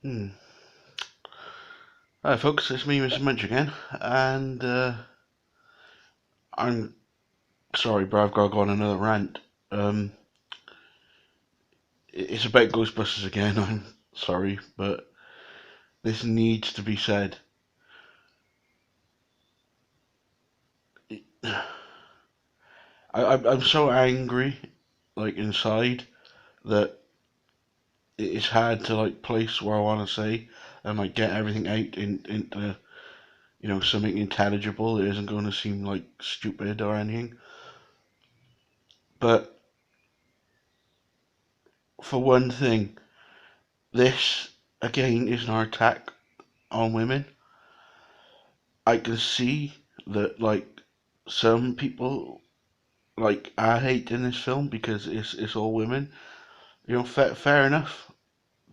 Hmm. Hi folks, it's me, Mr. Munch again, and I'm sorry, but I've got to go on another rant. Um, it's about Ghostbusters again. I'm sorry, but this needs to be said. I'm so angry, like inside, that it's hard to like place where I want to say and like get everything out into something intelligible that isn't going to seem like stupid or anything. But for one thing, this again is an attack on women. I can see that like some people like are hating this film because it's all women. Fair enough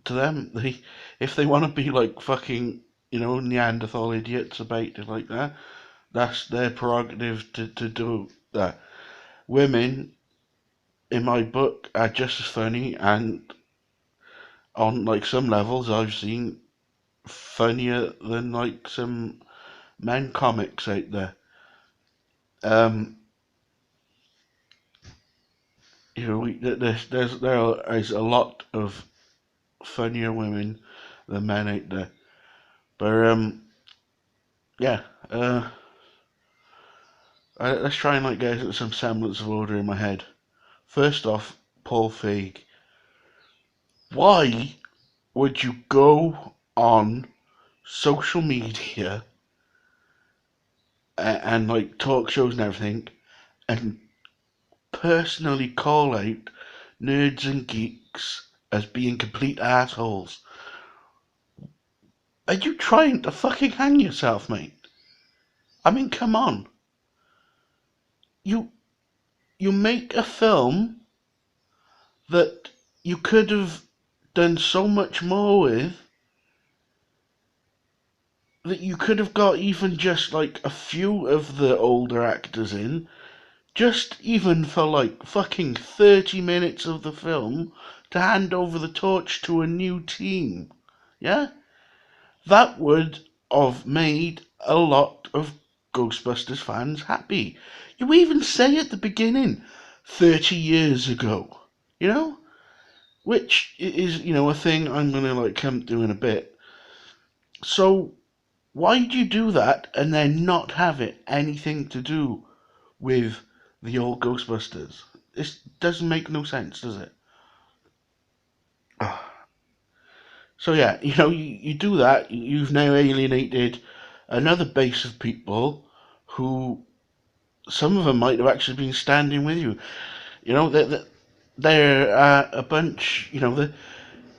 to them. They if they want to be like fucking Neanderthal idiots about it like that, that's their prerogative to do that. Women, in my book, are just as funny, and on like some levels, I've seen funnier than like some men comics out there. Um, there is a lot of funnier women than men out there. But yeah, uh, let's try and like get some semblance of order in my head. First off, Paul Feig. Why would you go on social media and like talk shows and everything and personally call out nerds and geeks as being complete assholes? Are you trying to fucking hang yourself, mate? I mean, come on. You you make a film that you could have done so much more with, that you could have got even just like a few of the older actors in, just even for like fucking 30 minutes of the film to hand over the torch to a new team. Yeah? That would have made a lot of Ghostbusters fans happy. You even say at the beginning, 30 years ago. You know? Which is, a thing I'm gonna like come to in a bit. So why do you do that and then not have it anything to do with the old Ghostbusters? This doesn't make no sense, does it? So yeah, you do that. You've now alienated another base of people who some of them might have actually been standing with you. They're a bunch.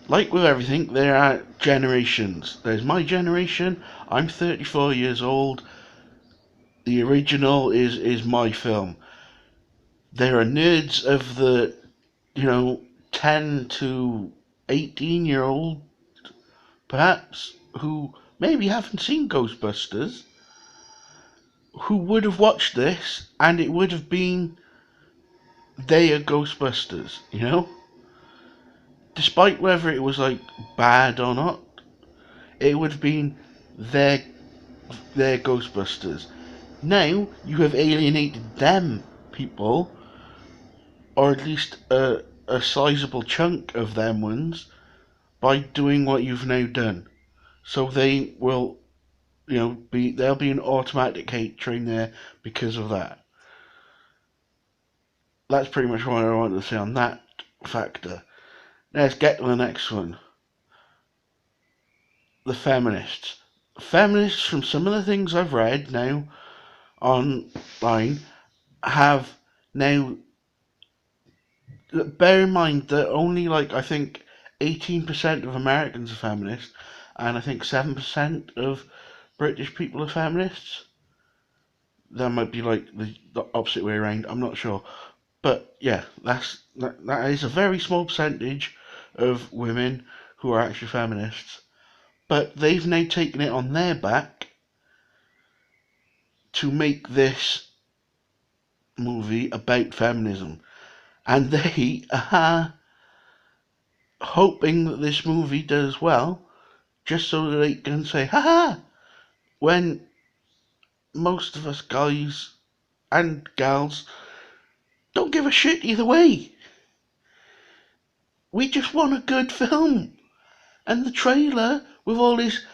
Like with everything, there are generations. There's my generation. I'm 34 years old. The original is my film. There are nerds of the, you know, 10 to 18-year-old, perhaps, who maybe haven't seen Ghostbusters, who would have watched this and it would have been their Ghostbusters. Despite whether it was like bad or not, it would have been their their Ghostbusters. Now you have alienated them people, or at least a sizable chunk of them ones, by doing what you've now done. So they will, there'll be an automatic hate train there because of that. That's pretty much what I wanted to say on that factor. Let's get to the next one. The feminists. Feminists, from some of the things I've read now online, have now, bear in mind that only like I think 18% of Americans are feminists, and I think 7% of British people are feminists. That might be like the opposite way around. I'm not sure, but yeah, that is a very small percentage of women who are actually feminists. But they've now taken it on their back to make this movie about feminism, and they are hoping that this movie does well just so that they can say, haha, when most of us guys and gals don't give a shit either way. We just want a good film. And the trailer, with all this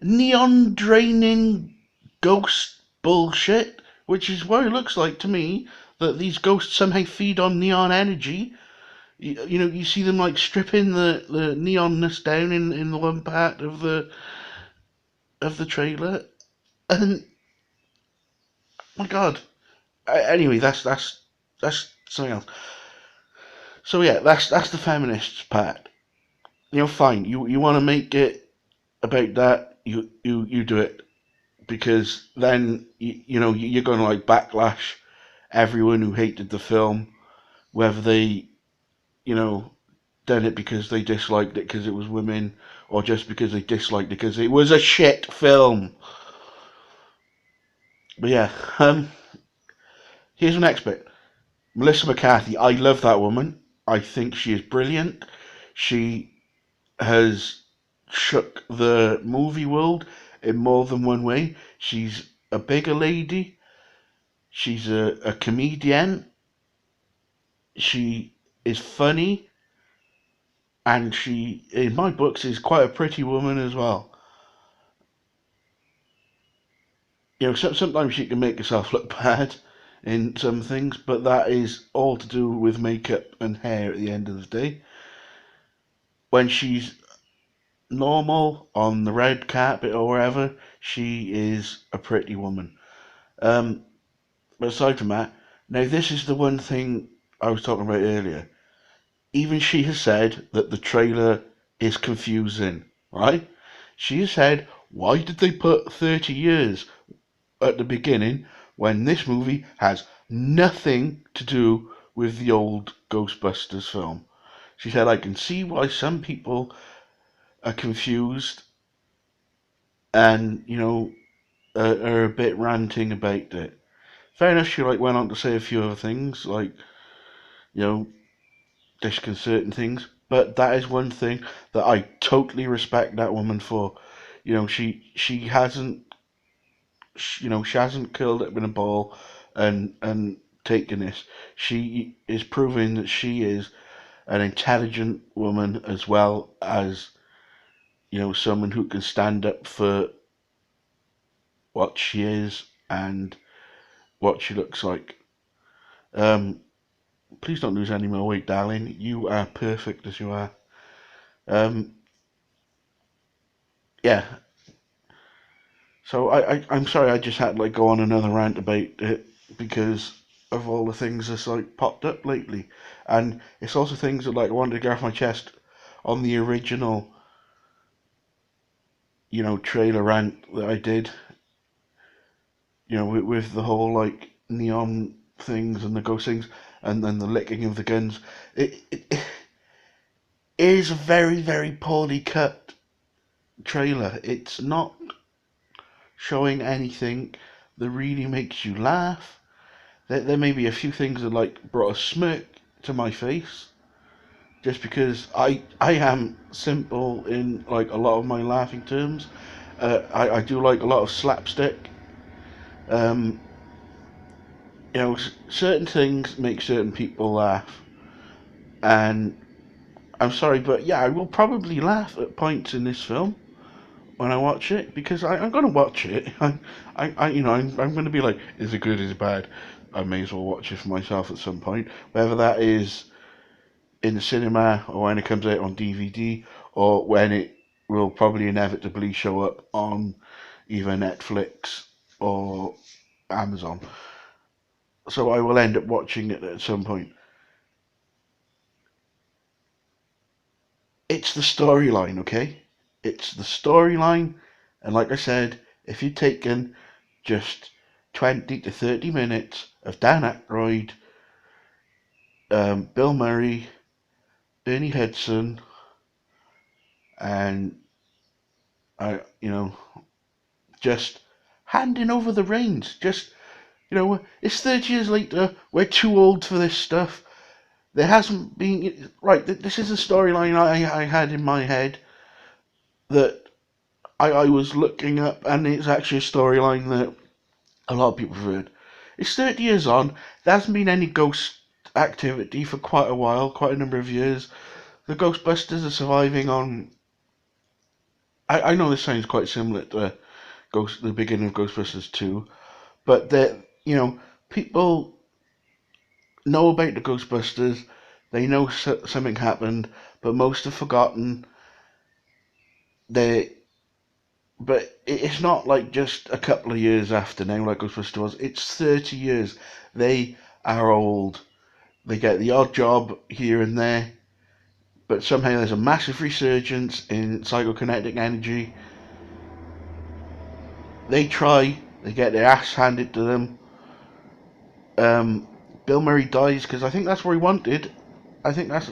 neon draining ghost bullshit, which is what it looks like to me, that these ghosts somehow feed on neon energy. You know, you see them like stripping the neonness down in the one part of the trailer, and my God. Anyway, that's something else. So yeah, that's the feminists part. You know, fine. You want to make it about that, you do it, because then you know you're going to like backlash everyone who hated the film, whether they you know done it because they disliked it because it was women, or just because they disliked it because it was a shit film. But yeah, here's the next bit. Melissa McCarthy. I love that woman. I think she is brilliant. She has shook the movie world in more than one way. She's a bigger lady. She's a comedian. She is funny. And she, in my books, is quite a pretty woman as well. You know, sometimes she can make herself look bad in some things, but that is all to do with makeup and hair at the end of the day. When she's normal on the red carpet or wherever, she is a pretty woman. But aside from that, now this is the one thing I was talking about earlier. Even she has said that the trailer is confusing, right? She has said, why did they put 30 years at the beginning when this movie has nothing to do with the old Ghostbusters film? She said, I can see why some people are confused and, you know, are a bit ranting about it. Fair enough, she like went on to say a few other things, like, you know, disconcerting things, but that is one thing that I totally respect that woman for. You know, she hasn't, you know, she hasn't curled up in a ball and taken this. She is proving that she is an intelligent woman as well as, you know, someone who can stand up for what she is and what she looks like. Um, Please don't lose any more weight, darling. You are perfect as you are. Um, yeah. So I'm sorry I just had to like go on another rant about it because of all the things that's like popped up lately, and it's also things that like I wanted to get off my chest on the original, you know, trailer rant that I did. You know, with the whole like neon things and the ghost things, and then the licking of the guns. It is a very very poorly cut trailer. It's not showing anything that really makes you laugh. There may be a few things that like brought a smirk to my face, just because I am simple in like a lot of my laughing terms. I do like a lot of slapstick. Um, you know, certain things make certain people laugh, and I'm sorry, but yeah, I will probably laugh at points in this film when I watch it because I'm going to watch it. You know, I'm going to be like, is it good? Is it bad? I may as well watch it for myself at some point, whether that is in the cinema or when it comes out on DVD or when it will probably inevitably show up on either Netflix or Amazon. So I will end up watching it at some point. It's the storyline, okay? It's the storyline, and like I said, if you'd taken just 20 to 30 minutes of Dan Aykroyd, Bill Murray, Ernie Hudson, and you know, just handing over the reins. Just, you know, it's 30 years later. We're too old for this stuff. There hasn't been right. This is a storyline I had in my head that I was looking up, and it's actually a storyline that a lot of people have heard. It's 30 years on. There hasn't been any ghost activity for quite a while, quite a number of years. The Ghostbusters are surviving on. I know this sounds quite similar to the beginning of Ghostbusters 2, but that, people know about the Ghostbusters. They know something happened, but most have forgotten. They, but it's not like just a couple of years after now, like Ghostbusters was. It's 30 years. They are old. They get the odd job here and there, but somehow there's a massive resurgence in psychokinetic energy. They try. They get their ass handed to them. Um, Bill Murray dies because I think that's what he wanted. I think that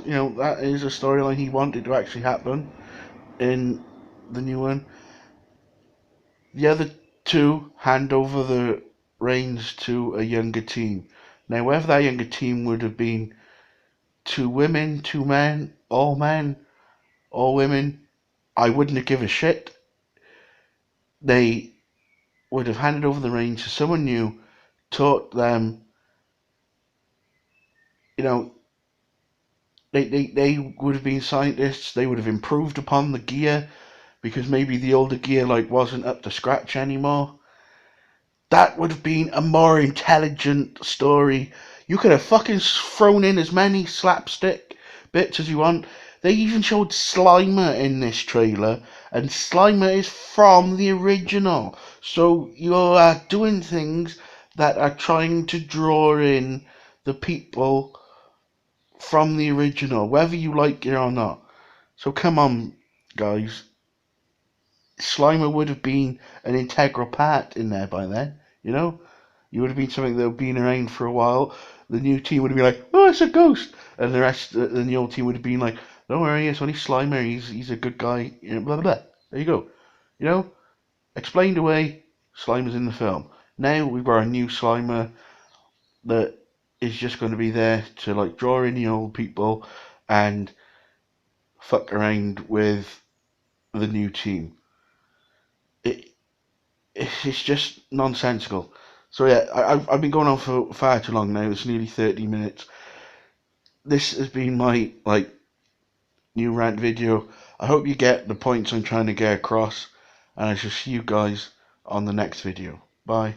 is a storyline he wanted to actually happen in the new one. The other two hand over the reins to a younger team. Now, whether that younger team would have been two women, two men, all women, I wouldn't have given a shit. They would have handed over the reins to someone new, taught them, you know, they would have been scientists. They would have improved upon the gear because maybe the older gear wasn't up to scratch anymore. That would have been a more intelligent story. You could have fucking thrown in as many slapstick bits as you want. They even showed Slimer in this trailer, and Slimer is from the original. So you are doing things that are trying to draw in the people from the original, whether you like it or not. So come on, guys. Slimer would have been an integral part in there by then, you know? You would have been something that would have been around for a while. The new team would have been like, oh, it's a ghost. And the old team would have been like, don't worry, it's only Slimer. He's a good guy. Blah, blah, blah. There you go. Explained away, Slimer's in the film. Now we've got a new Slimer that is just going to be there to draw in the old people and fuck around with the new team. It's just nonsensical. So yeah, I've been going on for far too long now. It's nearly 30 minutes. This has been my new rant video. I hope you get the points I'm trying to get across, and I shall see you guys on the next video. Bye.